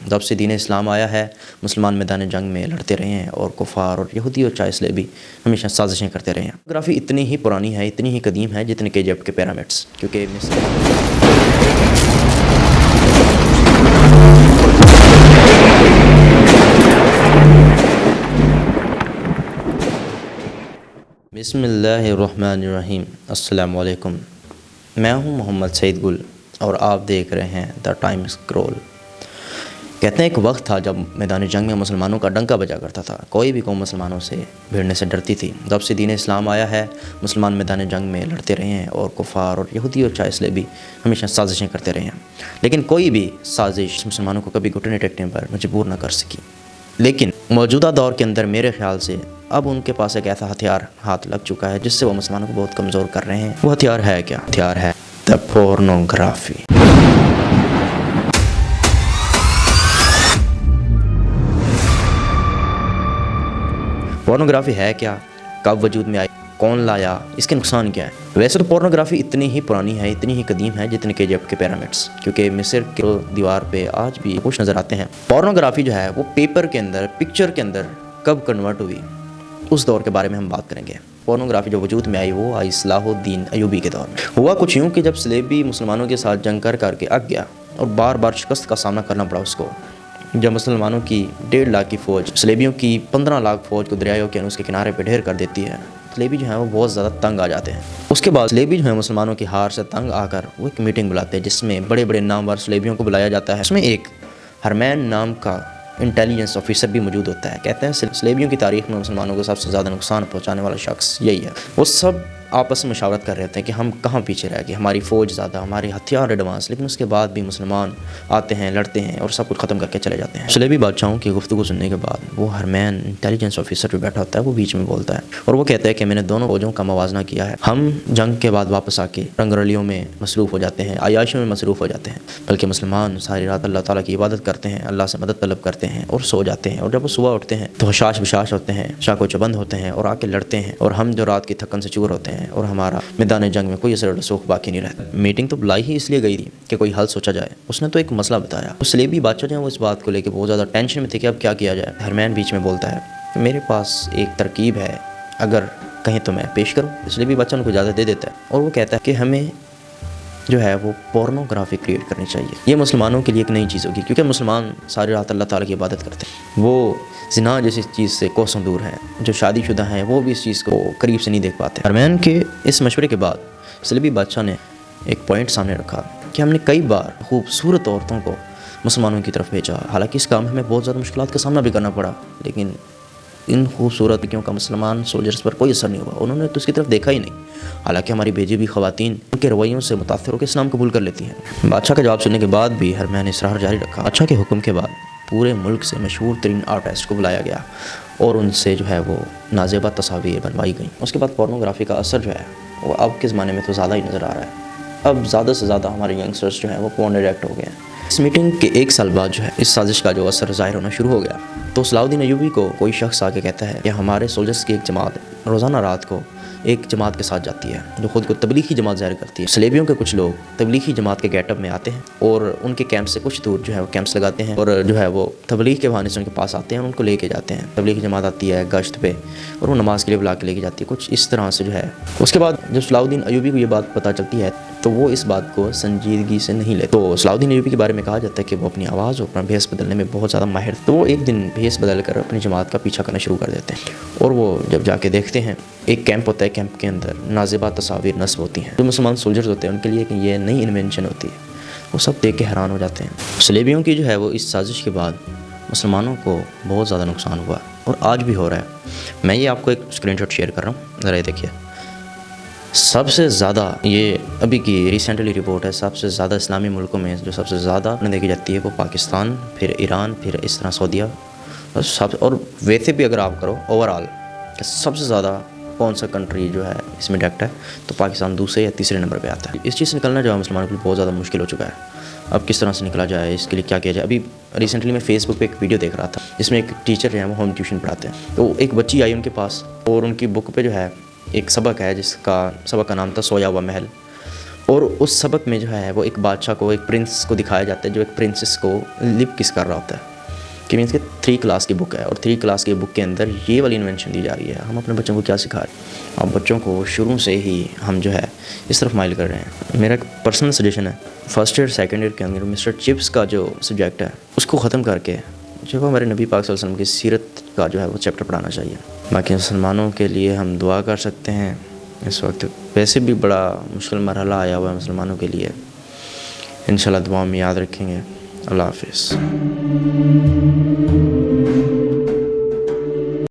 جب سے دین اسلام آیا ہے مسلمان میدان جنگ میں لڑتے رہے ہیں اور کفار اور یہودی اور چائے بھی ہمیشہ سازشیں کرتے رہے ہیں۔ جغرافی اتنی ہی پرانی ہے، اتنی ہی قدیم ہے جتنے کہ ایجپٹ کے پیرامڈس، کیونکہ بسم اللہ الرحمن الرحیم۔ السلام علیکم، میں ہوں محمد سعید گل اور آپ دیکھ رہے ہیں دا ٹائم سکرول۔ کہتے ہیں ایک وقت تھا جب میدان جنگ میں مسلمانوں کا ڈنکا بجا کرتا تھا، کوئی بھی قوم مسلمانوں سے بھیڑنے سے ڈرتی تھی۔ جب سے دین اسلام آیا ہے مسلمان میدان جنگ میں لڑتے رہے ہیں اور کفار اور یہودی اور چائے بھی ہمیشہ سازشیں کرتے رہے ہیں، لیکن کوئی بھی سازش مسلمانوں کو کبھی گھٹنے ٹیکنے پر مجبور نہ کر سکی۔ لیکن موجودہ دور کے اندر میرے خیال سے اب ان کے پاس ایک ایسا ہتھیار ہاتھ لگ چکا ہے جس سے وہ مسلمانوں کو بہت کمزور کر رہے ہیں۔ وہ ہتھیار ہے کیا؟ ہتھیار ہے دا پورنوگرافی۔ پورنوگرافی ہے کیا؟ کب وجود میں آئی؟ کون لایا؟ اس کے نقصان کیا ہے؟ ویسے تو پورنوگرافی اتنی ہی پرانی ہے، اتنی ہی قدیم ہے جتنے کہ ایجپٹ کے پیرامڈس، کیونکہ مصر کی دیوار پہ آج بھی کچھ نظر آتے ہیں۔ پورنوگرافی جو ہے وہ پیپر کے اندر، پکچر کے اندر کب کنورٹ ہوئی، اس دور کے بارے میں ہم بات کریں گے۔ پورنوگرافی جو وجود میں آئی وہ آئی صلاح الدین ایوبی کے دور میں۔ ہوا کچھ یوں کہ جب صلیبی مسلمانوں کے ساتھ جنگ کر کے اگ گیا اور بار بار شکست کا سامنا کرنا پڑا اس کو، جب مسلمانوں کی 1.5 لاکھ کی فوج صلیبیوں کی 15 لاکھ فوج کو دریائے اوقیانوس کے کنارے پہ ڈھیر کر دیتی ہے، صلیبی جو ہیں وہ بہت زیادہ تنگ آ جاتے ہیں۔ اس کے بعد صلیبی جو ہیں مسلمانوں کی ہار سے تنگ آ کر وہ ایک میٹنگ بلاتے ہیں جس میں بڑے بڑے نامور صلیبیوں کو بلایا جاتا ہے۔ اس میں ایک ہرمین نام کا انٹیلیجنس آفیسر بھی موجود ہوتا ہے۔ کہتے ہیں صلیبیوں کی تاریخ میں مسلمانوں کو سب سے زیادہ نقصان پہنچانے والا شخص یہی ہے۔ وہ سب آپس میں مشاورت کر رہے تھے کہ ہم کہاں پیچھے رہ گئے، ہماری فوج زیادہ، ہمارے ہتھیار ایڈوانس، لیکن اس کے بعد بھی مسلمان آتے ہیں، لڑتے ہیں اور سب کچھ ختم کر کے چلے جاتے ہیں۔ صلیبی بادشاہوں کی گفتگو سننے کے بعد وہ ہرمین انٹیلیجنس آفیسر جو بیٹھا ہوتا ہے وہ بیچ میں بولتا ہے اور وہ کہتا ہے کہ میں نے دونوں فوجوں کا موازنہ کیا ہے۔ ہم جنگ کے بعد واپس آ کے رنگ رلیوں میں مصروف ہو جاتے ہیں، عیاشیوں میں مصروف ہو جاتے ہیں، بلکہ مسلمان ساری رات اللہ تعالیٰ کی عبادت کرتے ہیں، اللہ سے مدد طلب کرتے ہیں اور سو جاتے ہیں، اور جب وہ صبح اٹھتے ہیں تو حشاش بشاش ہوتے ہیں، شاک و چبند ہوتے ہیں اور آ کے لڑتے ہیں، اور ہم جو رات کی تھکن سے چور ہوتے ہیں اور ہمارا میدان جنگ میں کوئی اثر و رسوخ باقی نہیں رہتا۔ میٹنگ تو بلائی ہی اس لیے گئی تھی کہ کوئی حل سوچا جائے۔ اس نے تو ایک مسئلہ بتایا۔ صلیبی بادشاہ جو ہیں وہ اس بات کو لے کے بہت زیادہ ٹینشن میں تھے کہ اب کیا کیا جائے۔ ہرمین بیچ میں بولتا ہے کہ میرے پاس ایک ترکیب ہے، اگر کہیں تو میں پیش کروں۔ صلیبی بادشاہ ان کو اجازت دے دیتا ہے اور وہ کہتا ہے کہ ہمیں جو ہے وہ پورنوگرافی کریٹ کرنی چاہیے۔ یہ مسلمانوں کے لیے ایک نئی چیز ہوگی، کیونکہ مسلمان ساری رات اللہ تعالیٰ کی عبادت کرتے ہیں، وہ زنا جیسی چیز سے کوسوں دور ہیں، جو شادی شدہ ہیں وہ بھی اس چیز کو قریب سے نہیں دیکھ پاتے۔ ہرمین کے اس مشورے کے بعد صلیبی بادشاہ نے ایک پوائنٹ سامنے رکھا کہ ہم نے کئی بار خوبصورت عورتوں کو مسلمانوں کی طرف بھیجا، حالانکہ اس کام میں ہمیں بہت زیادہ مشکلات کا سامنا بھی کرنا پڑا، لیکن ان خوبصورت لڑکیوں کا مسلمان سولجرز پر کوئی اثر نہیں ہوا، انہوں نے تو اس کی طرف دیکھا ہی نہیں، حالانکہ ہماری بھیجی ہوئی خواتین ان کے رویوں سے متاثر ہو کے اسلام قبول کر لیتی ہیں۔ بادشاہ کا جواب سننے کے بعد بھی ہرمین نے اصرار جاری رکھا۔ بادشاہ کے حکم کے بعد پورے ملک سے مشہور ترین آرٹسٹ کو بلایا گیا اور ان سے جو ہے وہ نازیبہ تصاویر بنوائی گئیں۔ اس کے بعد پورنوگرافی کا اثر جو ہے وہ اب کے زمانے میں تو زیادہ ہی نظر آ رہا ہے۔ اب زیادہ سے زیادہ ہمارے ینگسٹرز جو ہیں وہ پورن ایڈکٹ ہو گئے ہیں۔ اس میٹنگ کے 1 سال بعد جو ہے اس سازش کا جو اثر ظاہر ہونا شروع ہو گیا، تو صلاح الدین ایوبی کو کوئی شخص آ کے کہتا ہے کہ ہمارے سولجرز کی ایک جماعت روزانہ رات کو ایک جماعت کے ساتھ جاتی ہے جو خود کو تبلیغی جماعت ظاہر کرتی ہے۔ صلیبیوں کے کچھ لوگ تبلیغی جماعت کے گیٹ اپ میں آتے ہیں اور ان کے کیمپ سے کچھ دور جو ہے وہ کیمپس لگاتے ہیں، اور جو ہے وہ تبلیغ کے بہانے سے ان کے پاس آتے ہیں اور ان کو لے کے جاتے ہیں۔ تبلیغی جماعت آتی ہے گشت پہ اور وہ نماز کے لیے بلا کے لے کے جاتی ہے، کچھ اس طرح سے جو ہے۔ اس کے بعد جب صلاح الدین ایوبی کو یہ بات پتہ چلتی ہے تو وہ اس بات کو سنجیدگی سے نہیں لیتے۔ تو صلاح الدین ایوبی کے بارے میں کہا جاتا ہے کہ وہ اپنی آواز اور اپنا بھیس بدلنے میں بہت زیادہ ماہر تھے، تو وہ ایک دن بھیس بدل کر اپنی جماعت کا پیچھا کرنا شروع کر دیتے ہیں، اور وہ جب جا کے دیکھتے ہیں ایک کیمپ ہوتا ہے، کیمپ کے اندر نازیبہ تصاویر نصب ہوتی ہیں۔ جو مسلمان سولجرز ہوتے ہیں ان کے لیے کہ یہ نئی انوینشن ہوتی ہے، وہ سب دیکھ کے حیران ہو جاتے ہیں۔ صلیبیوں کی جو ہے وہ اس سازش کے بعد مسلمانوں کو بہت زیادہ نقصان ہوا اور آج بھی ہو رہا ہے۔ میں یہ آپ کو ایک اسکرین شاٹ شیئر کر رہا ہوں، ذرا یہ دیکھیے۔ سب سے زیادہ، یہ ابھی کی ریسنٹلی رپورٹ ہے، سب سے زیادہ اسلامی ملکوں میں جو سب سے زیادہ دیکھی جاتی ہے وہ پاکستان، پھر ایران، پھر اس طرح سعودیہ، اور ویسے بھی اگر آپ کرو اوور آل سب سے زیادہ کون سا کنٹری جو ہے اس میں ڈیکٹ ہے تو پاکستان دوسرے یا تیسرے نمبر پہ آتا ہے۔ اس چیز سے نکلنا جو ہے مسلمانوں کے لیے بہت زیادہ مشکل ہو چکا ہے۔ اب کس طرح سے نکلا جائے، اس کے لیے کیا کیا جائے۔ ابھی ریسنٹلی میں فیس بک پہ ایک ویڈیو دیکھ رہا تھا جس میں ایک ٹیچر جو ہے وہ ہوم ٹیوشن پڑھاتے ہیں، تو ایک بچی آئی ان کے پاس اور ان کی بک پہ جو ہے ایک سبق ہے جس کا سبق کا نام تھا سویا ہوا محل، اور اس سبق میں جو ہے وہ ایک بادشاہ کو، ایک پرنس کو دکھایا جاتا ہے جو ایک پرنسس کو لپ کس کر رہا ہوتا ہے، کہ مینس کہ 3 کلاس کی بک ہے، اور 3 کلاس کی بک کے اندر یہ والی انوینشن دی جا رہی ہے۔ ہم اپنے بچوں کو کیا سکھا رہے ہیں؟ اب بچوں کو شروع سے ہی ہم جو ہے اس طرف مائل کر رہے ہیں۔ میرا ایک پرسنل سجیشن ہے، فرسٹ ایئر سیکنڈ ایئر کے اندر مسٹر چپس کا جو سبجیکٹ ہے اس کو ختم کر کے جو وہ ہمارے نبی پاک صلی اللہ علیہ وسلم کی سیرت کا جو ہے وہ چیپٹر پڑھانا چاہیے۔ باقی مسلمانوں کے لیے ہم دعا کر سکتے ہیں، اس وقت ویسے بھی بڑا مشکل مرحلہ آیا ہوا ہے مسلمانوں کے لیے، انشاءاللہ دعاؤں میں یاد رکھیں گے۔ اللہ حافظ۔